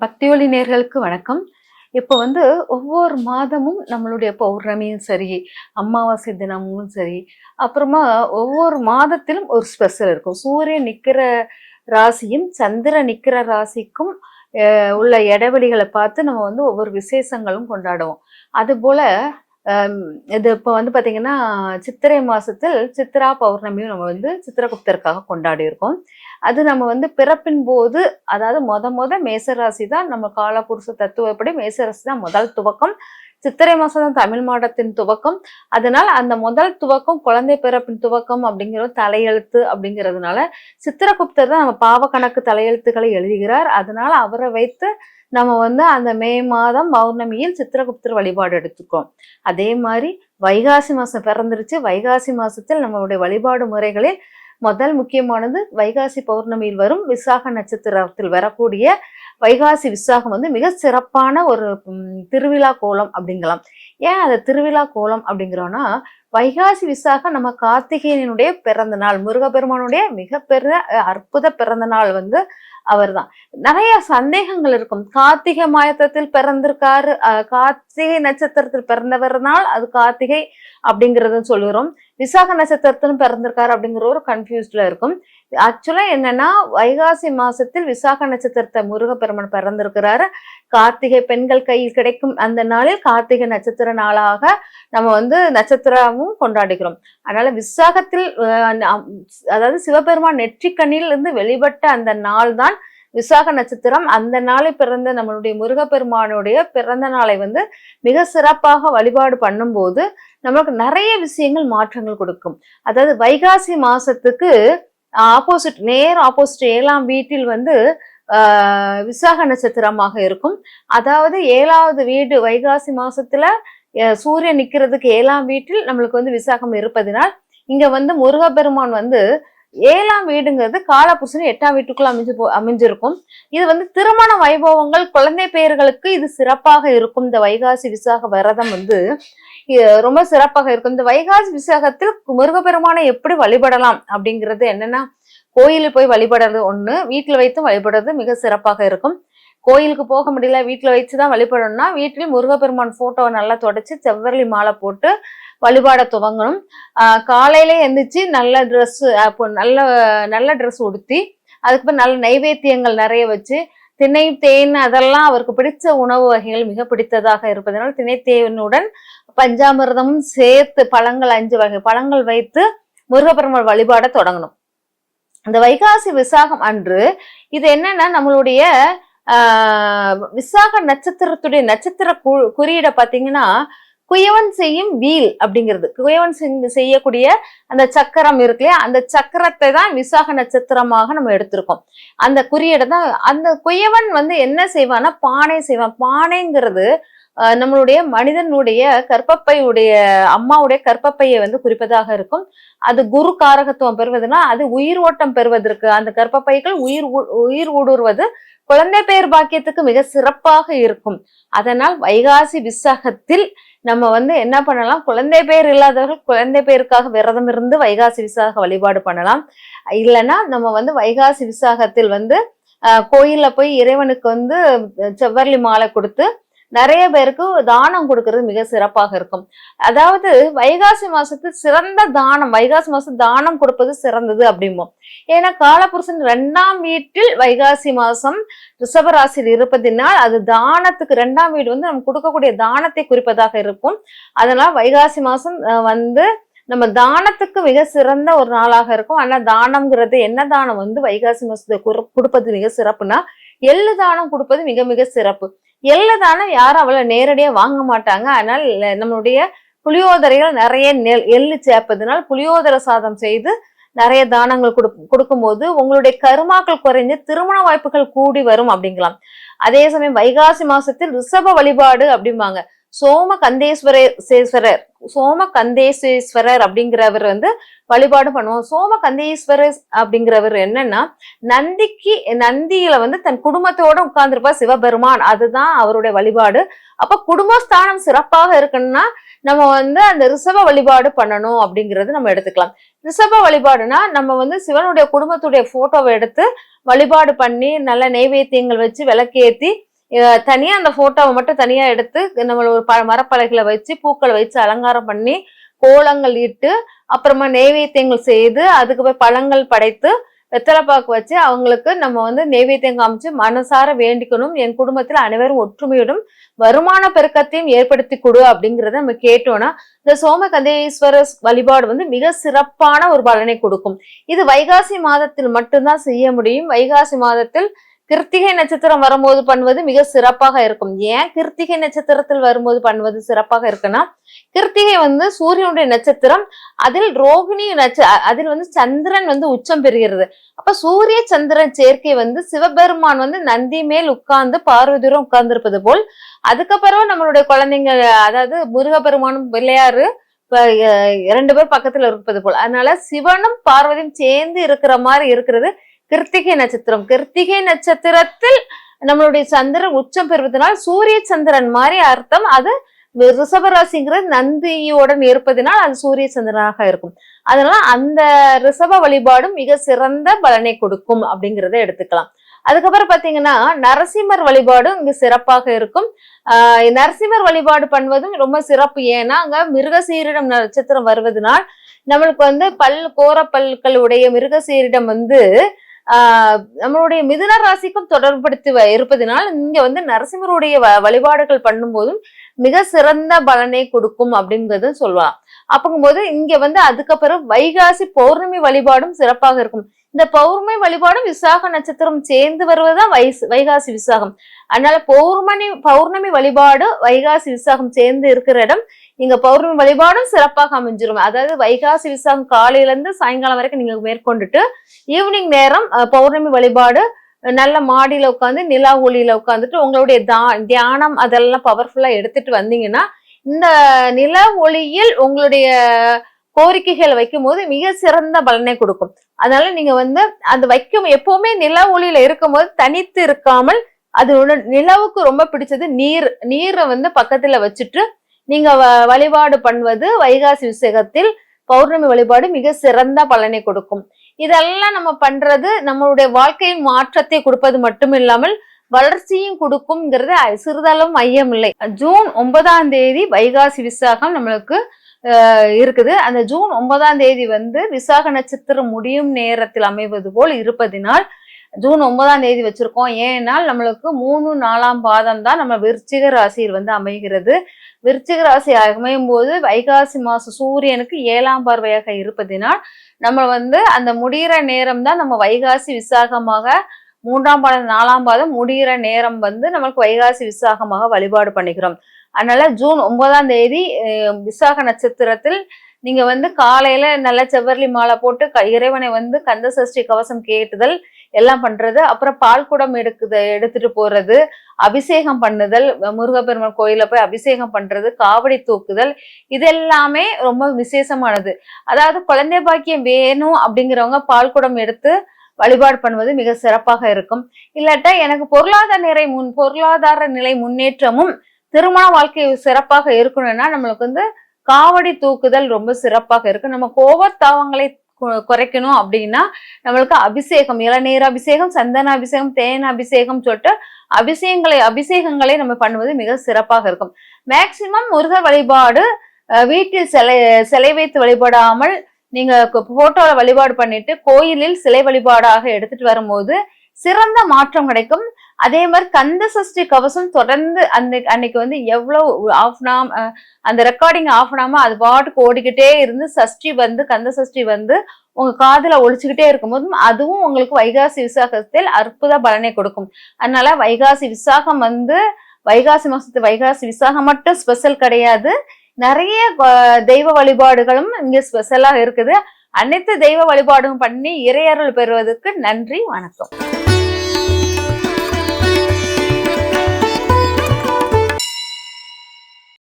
பக்தியொலி நேயர்களுக்கு வணக்கம். இப்போ ஒவ்வொரு மாதமும் நம்மளுடைய பௌர்ணமியும் சரி, அமாவாசை தினமும் சரி, அப்புறமா ஒவ்வொரு மாதத்திலும் ஒரு ஸ்பெஷல் இருக்கும். சூரியன் நிக்கிற ராசியும், சந்திரன் நிக்கிற ராசிக்கும் உள்ள இடைவெளிகளை பார்த்து நம்ம ஒவ்வொரு விசேஷங்களும் கொண்டாடுவோம். அதுபோல இது இப்போ பார்த்தீங்கன்னா, சித்திரை மாசத்தில் சித்ரா பௌர்ணமியும் நம்ம சித்திரகுப்தருக்காக கொண்டாடி இருக்கோம். அது நம்ம பிறப்பின் போது, அதாவது மொத மேசராசி தான் நம்ம காலபுருஷ தத்துவப்படி மேசராசி தான் முதல் துவக்கம். சித்திரை மாசம் தான் தமிழ் மாதத்தின் துவக்கம். அதனால அந்த முதல் துவக்கம் குழந்தை பிறப்பின் துவக்கம் அப்படிங்கிறது தலையெழுத்து அப்படிங்கிறதுனால சித்திரகுப்தர் தான் நம்ம பாவ கணக்கு தலையெழுத்துக்களை எழுதுகிறார். அதனால அவரை வைத்து நம்ம அந்த மே மாதம் பௌர்ணமியில் சித்திரகுப்தர் வழிபாடு எடுத்துக்கோம். அதே மாதிரி வைகாசி மாசம் பிறந்துருச்சு. வைகாசி மாசத்தில் நம்மளுடைய வழிபாடு முறைகளில் முதல் முக்கியமானது வைகாசி பௌர்ணமியில் வரும் விசாக நட்சத்திரத்தில் வரக்கூடிய வைகாசி விசாகம் மிக சிறப்பான ஒரு திருவிழா கோலம் அப்படிங்கலாம். ஏன் அதை திருவிழா கோலம் அப்படிங்கிறோம்னா, வைகாசி விசாகம் நம்ம கார்த்திகேயனுடைய பிறந்த நாள், முருகப்பெருமானுடைய மிகப்பெரிய அற்புத பிறந்த நாள் அவர் தான். நிறைய சந்தேகங்கள் இருக்கும். கார்த்திகை மாதத்தில் பிறந்திருக்காரு, கார்த்திகை நட்சத்திரத்தில் பிறந்தவர்னால் அது கார்த்திகை அப்படிங்கறத சொல்லுறோம். விசாக நட்சத்திரத்திலும் பிறந்திருக்காரு அப்படிங்கிற ஒரு கன்ஃபியூஸ்ட்ல இருக்கும். ஆக்சுவலா என்னன்னா, வைகாசி மாசத்தில் விசாக நட்சத்திரத்தை முருகப்பெருமான் பிறந்திருக்கிறாரு. கார்த்திகை பெண்கள் கையில் கிடைக்கும் அந்த நாளில் கார்த்திகை நட்சத்திர நாளாக நம்ம நட்சத்திரமும் கொண்டாடுகிறோம். அதனால விசாகத்தில் அதாவது சிவபெருமான் நெற்றிக்கண்ணில் இருந்து வெளிப்பட்ட அந்த நாள் தான் விசாக நட்சத்திரம். அந்த நாளை பிறந்த நம்மளுடைய முருகப்பெருமானுடைய பிறந்த நாளை மிக சிறப்பாக வழிபாடு பண்ணும்போது நம்மளுக்கு நிறைய விஷயங்கள் மாற்றங்கள் கொடுக்கும். அதாவது வைகாசி மாசத்துக்கு ஆப்போசிட், நேர் ஆப்போசிட் 7ஆம் வீட்டில் விசாக நட்சத்திரமாக இருக்கும். அதாவது 7வது வீடு வைகாசி மாசத்துல சூரியன் நிக்கிறதுக்கு 7ஆம் வீட்டில் நம்மளுக்கு விசாகம் இருப்பதினால் இங்க முருகப்பெருமான் 7ஆம் வீடுங்கிறது காலபுருஷன் 8ஆம் வீட்டுக்குள்ள அமைஞ்சிருக்கும். இது திருமண வைபவங்கள், குழந்தை பெயர்களுக்கு இது சிறப்பாக இருக்கும். இந்த வைகாசி விசாக விரதம் ரொம்ப சிறப்பாக இருக்கும். இந்த வைகாசி விசாகத்தில் முருகப்பெருமானை எப்படி வழிபடலாம் அப்படிங்கிறது என்னன்னா, கோயிலுக்கு போய் வழிபடுறது ஒண்ணு, வீட்டுல வைத்தும் வழிபடுறது மிக சிறப்பாக இருக்கும். கோயிலுக்கு போக முடியல, வீட்டுல வச்சுதான் வழிபடணும்னா வீட்லயும் முருகப்பெருமான் போட்டோவை நல்லா தொடச்சு செவ்வரளி மாலை போட்டு வழிபாட துவங்கணும். காலையில எந்திரிச்சு நல்ல ட்ரெஸ், நல்ல நல்ல ட்ரெஸ் உடுத்தி அதுக்கப்புறம் நல்ல நைவேத்தியங்கள் நிறைய வச்சு, திணை தேன் அதெல்லாம் அவருக்கு பிடிச்ச உணவு வகைகள் மிக பிடித்ததாக இருப்பதனால் திணை தேனுடன் பஞ்சாமிர்தமும் சேர்த்து பழங்கள் 5 வகை பழங்கள் வைத்து முருகப்பெருமான் வழிபாட தொடங்கணும். இந்த வைகாசி விசாகம் அன்று இது என்னன்னா, நம்மளுடைய விசாக நட்சத்திரத்துடைய நட்சத்திர குறியீடை பாத்தீங்கன்னா, குயவன் செய்யும் வீல் அப்படிங்கிறது, குயவன் செய்யக்கூடிய அந்த சக்கரம் இருக்கு இல்லையா, அந்த சக்கரத்தை தான் விசாக நட்சத்திரமாக நம்ம எடுத்திருக்கோம். அந்த குறியீடை தான் அந்த குயவன் என்ன செய்வான்னா பானை செய்வான். பானைங்கிறது நம்மளுடைய மனிதனுடைய கர்ப்பப்பையுடைய அம்மாவுடைய கர்ப்பப்பையை குறிப்பதாக இருக்கும். அது குரு காரகத்துவம் பெறுவதுன்னா அது உயிர் ஓட்டம் பெறுவதற்கு, அந்த கர்ப்பப்பைகள் உயிர் ஊடுருவது குழந்தை பெயர் பாக்கியத்துக்கு மிக சிறப்பாக இருக்கும். அதனால் வைகாசி விசாகத்தில் நம்ம என்ன பண்ணலாம், குழந்தை பெயர் இல்லாதவர்கள் குழந்தை பெயருக்காக விரதம் இருந்து வைகாசி விசாக வழிபாடு பண்ணலாம். இல்லைன்னா நம்ம வைகாசி விசாகத்தில் கோயில்ல போய் இறைவனுக்கு செவ்வரளி மாலை கொடுத்து நிறைய பேருக்கு தானம் கொடுக்கறது மிக சிறப்பாக இருக்கும். அதாவது வைகாசி மாசத்து சிறந்த தானம், வைகாசி மாசம் தானம் கொடுப்பது சிறந்தது அப்படிம்போம். ஏன்னா காலபுருஷன் 2ஆம் வீட்டில் வைகாசி மாசம் ரிஷபராசியில் இருப்பதினால் அது தானத்துக்கு 2ஆம் வீடு நம்ம கொடுக்கக்கூடிய தானத்தை குறிப்பதாக இருக்கும். அதனால வைகாசி மாசம் நம்ம தானத்துக்கு மிக சிறந்த ஒரு நாளாக இருக்கும். ஆனா தானம்ங்கிறது என்ன தானம் வைகாசி மாசத்தை கொடுப்பது மிக சிறப்புனா எள்ளு தானம் கொடுப்பது மிக மிக சிறப்பு. எள்ளு தானம் யாரும் அவ்வளவு நேரடியா வாங்க மாட்டாங்க. அதனால நம்மளுடைய புளியோதரைகள் நிறைய எள்ளு சேர்ப்பதனால் புளியோதரை சாதம் செய்து நிறைய தானங்கள் கொடுக்கும் போது உங்களுடைய கருமாக்கள் குறைஞ்சு திருமண வாய்ப்புகள் கூடி வரும் அப்படிங்கலாம். அதே சமயம் வைகாசி மாசத்தில் ரிஷப வழிபாடு அப்படிம்பாங்க. சோம கந்தேஸ்வரர் அப்படிங்கிறவர் வழிபாடு பண்ணுவோம். சோம கந்தேஸ்வரர் அப்படிங்கிறவர் என்னன்னா, நந்தியில தன் குடும்பத்தோட உட்கார்ந்துருப்பார் சிவபெருமான். அதுதான் அவருடைய வழிபாடு. அப்ப குடும்பஸ்தானம் சிறப்பாக இருக்குன்னா நம்ம அந்த ரிஷப வழிபாடு பண்ணணும் அப்படிங்கிறது நம்ம எடுத்துக்கலாம். ரிஷப வழிபாடுனா நம்ம சிவனுடைய குடும்பத்துடைய போட்டோவை எடுத்து வழிபாடு பண்ணி நல்ல நெய்வேத்தியங்கள் வச்சு விளக்கேத்தி தனியா அந்த போட்டோவை மட்டும் தனியா எடுத்து நம்ம ஒரு மரப்பலகையில வச்சு பூக்களை வச்சு அலங்காரம் பண்ணி கோலங்கள் இட்டு அப்புறமா நெய்வேத்தியங்கள் செய்து அதுக்கு போய் பழங்கள் படைத்து வெத்தலைப்பாக்கு வச்சு அவங்களுக்கு நம்ம வந்து நெய்வேத்தியம் காமிச்சு மனசார வேண்டிக்கணும். என் குடும்பத்தில் அனைவரும் ஒற்றுமையுடன் வருமான பெருக்கத்தையும் ஏற்படுத்தி கொடு அப்படிங்கிறத நம்ம கேட்டோம்னா இந்த சோமகந்தேஸ்வரர் வழிபாடு வந்து மிக சிறப்பான ஒரு பலனை கொடுக்கும். இது வைகாசி மாதத்தில் மட்டும்தான் செய்ய முடியும். வைகாசி மாதத்தில் கிருத்திகை நட்சத்திரம் வரும்போது பண்ணுவது மிக சிறப்பாக இருக்கும். ஏன் கிருத்திகை நட்சத்திரத்தில் வரும்போது பண்ணுவது சிறப்பாக இருக்குன்னா, கிருத்திகை வந்து சூரியனுடைய நட்சத்திரம், அதில் ரோகிணி அதில் வந்து சந்திரன் வந்து உச்சம் பெறுகிறது. அப்ப சூரிய சந்திரன் சேர்க்கை வந்து சிவபெருமான் வந்து நந்தி மேல் உட்கார்ந்து பார்வதியுடன் உட்கார்ந்து இருப்பது போல், அதுக்கப்புறம் நம்மளுடைய குழந்தைங்க அதாவது முருகப்பெருமானும் பிள்ளையாரு 2 பேர் பக்கத்துல இருப்பது போல், அதனால சிவனும் பார்வதியும் சேர்ந்து இருக்கிற மாதிரி இருக்கிறது கிருத்திகை நட்சத்திரம். கிருத்திகை நட்சத்திரத்தில் நம்மளுடைய சந்திரன் உச்சம் பெறுவதனால் சூரிய சந்திரன் மாதிரி அர்த்தம். அது ரிஷபராசிங்கிறது நந்தியுடன் இருப்பதனால் அது சூரிய சந்திரனாக இருக்கும். அதனால அந்த ரிஷப வழிபாடும் மிக சிறந்த பலனை கொடுக்கும் அப்படிங்கிறத எடுத்துக்கலாம். அதுக்கப்புறம் பாத்தீங்கன்னா நரசிம்மர் வழிபாடும் இங்கு சிறப்பாக இருக்கும். நரசிம்மர் வழிபாடு பண்ணுவதும் ரொம்ப சிறப்பு. ஏன்னா அங்க மிருகசீரிடம் நட்சத்திரம் வருவதனால் நம்மளுக்கு வந்து கோர பல்கள் உடைய மிருகசீரிடம் வந்து நம்மளுடைய மிதுன ராசிக்கும் தொடர்படுத்தி இருப்பதனால் இங்க வந்து நரசிம்மருடைய வழிபாடுகள் பண்ணும்போதும் மிக சிறந்த பலனை கொடுக்கும் அப்படிங்கிறது சொல்லலாம். அப்படிங்கும்போது இங்க வந்து அதுக்கப்புறம் வைகாசி பௌர்ணமி வழிபாடும் சிறப்பாக இருக்கும். இந்த பௌர்ணமி வழிபாடும் விசாக நட்சத்திரம் சேர்ந்து வருவதுதான் வைகாசி விசாகம். அதனால பௌர்ணமி வழிபாடு வைகாசி விசாகம் சேர்ந்து இருக்கிற இடம். இங்க பௌர்ணமி வழிபாடும் சிறப்பாக அமைஞ்சிரும். அதாவது வைகாசி விசாகம் காலையில இருந்து சாயங்காலம் வரைக்கும் நீங்க மேற்கொண்டுட்டு ஈவினிங் நேரம் பௌர்ணமி வழிபாடு நல்ல மாடியில உட்காந்து நிலா ஒளியில உட்காந்துட்டு உங்களுடைய தியானம் அதெல்லாம் பவர்ஃபுல்லா எடுத்துட்டு வந்தீங்கன்னா இந்த நில ஒளியில் உங்களுடைய கோரிக்கைகளை வைக்கும் போது மிக சிறந்த பலனை கொடுக்கும். அதனால நீங்க வந்து அந்த எப்பவுமே நில ஒளியில இருக்கும் போது தனித்து இருக்காமல் அதோட நிலவுக்கு ரொம்ப பிடிச்சது நீரை வந்து பக்கத்துல வச்சுட்டு நீங்க வழிபாடு பண்ணுவது வைகாசி விசாகத்தில் பௌர்ணமி வழிபாடு மிக சிறந்த பலனை கொடுக்கும். இதெல்லாம் நம்ம பண்றது நம்மளுடைய வாழ்க்கையின் மாற்றத்தை கொடுப்பது மட்டும் இல்லாமல் வளர்ச்சியும் கொடுக்கும்ங்கிறது சிறிதளவும் ஐயம் இல்லை. ஜூன் 9ஆம் தேதி வைகாசி விசாகம் நம்மளுக்கு இருக்குது. அந்த ஜூன் 9ஆம் தேதி வந்து விசாக நட்சத்திரம் முடியும் நேரத்தில் அமைவது போல் இருப்பதினால் ஜூன் 9ஆம் தேதி வச்சிருக்கோம். ஏன்னால் நம்மளுக்கு 3, 4ஆம் பாதம் தான் நம்ம விருச்சிக ராசியில் வந்து அமைகிறது. விருச்சிக ராசி அமையும் போது வைகாசி மாசம் சூரியனுக்கு 7ஆம் பார்வையாக இருப்பதினால் நம்ம வந்து அந்த முடிகிற நேரம் தான் நம்ம வைகாசி விசாகமாக 3ஆம் பாதம் 4ஆம் பாதம் முடிகிற நேரம் வந்து நம்மளுக்கு வைகாசி விசாகமாக வழிபாடு பண்ணிக்கிறோம். அதனால ஜூன் 9ஆம் தேதி விசாக நட்சத்திரத்தில் நீங்க வந்து காலையில நல்ல செவ்வரளி மாலை போட்டு இறைவனை வந்து கந்த சஷ்டி கவசம் கேட்டுதல் எல்லாம் பண்றது, அப்புறம் பால் குடம் எடுத்துட்டு போறது, அபிஷேகம் பண்ணுதல், முருகப்பெருமான் கோயில போய் அபிஷேகம் பண்றது, காவடி தூக்குதல், இதெல்லாமே ரொம்ப விசேஷமானது. அதாவது குழந்தை பாக்கியம் வேணும் அப்படிங்கிறவங்க பால் குடம் எடுத்து வழிபாடு பண்ணுவது மிக சிறப்பாக இருக்கும். இல்லாட்டா எனக்கு பொருளாதார நிலை முன்னேற்றமும் திருமண வாழ்க்கை சிறப்பாக இருக்கணும்னா நம்மளுக்கு வந்து காவடி தூக்குதல் ரொம்ப சிறப்பாக இருக்கு. நம்ம கோபத்தாவங்களை குறைக்கணும் அப்படின்னா நம்மளுக்கு அபிஷேகம், இளநீர் அபிஷேகம், சந்தன அபிஷேகம், தேன் அபிஷேகம் சொல்லிட்டு அபிஷேகங்களை நம்ம பண்ணுவது மிக சிறப்பாக இருக்கும். மேக்சிமம் முருகர் வழிபாடு வீட்டில் சிலை வைத்து வழிபடாமல் நீங்க போட்டோல வழிபாடு பண்ணிட்டு கோயிலில் சிலை வழிபாடாக எடுத்துட்டு வரும்போது சிறந்த மாற்றம் கிடைக்கும். அதே மாதிரி கந்த சஷ்டி கவசம் தொடர்ந்து அன்னைக்கு வந்து எவ்வளவு அந்த ரெக்கார்டிங் ஆஃப் பண்ணாம அது பாட்டுக்கு ஓடிக்கிட்டே இருந்து கந்த சஷ்டி வந்து உங்க காதுல ஒழிச்சுக்கிட்டே இருக்கும்போதும் அதுவும் உங்களுக்கு வைகாசி விசாகத்தில் அற்புத பலனை கொடுக்கும். அதனால வைகாசி விசாகம் வந்து வைகாசி மாசத்து வைகாசி விசாகம் மட்டும் ஸ்பெஷல் கிடையாது. நிறைய தெய்வ வழிபாடுகளும் இங்க ஸ்பெஷலா இருக்குது. அனைத்து தெய்வ வழிபாடும் பண்ணி இறையருள் பெறுவதற்கு நன்றி, வணக்கம்.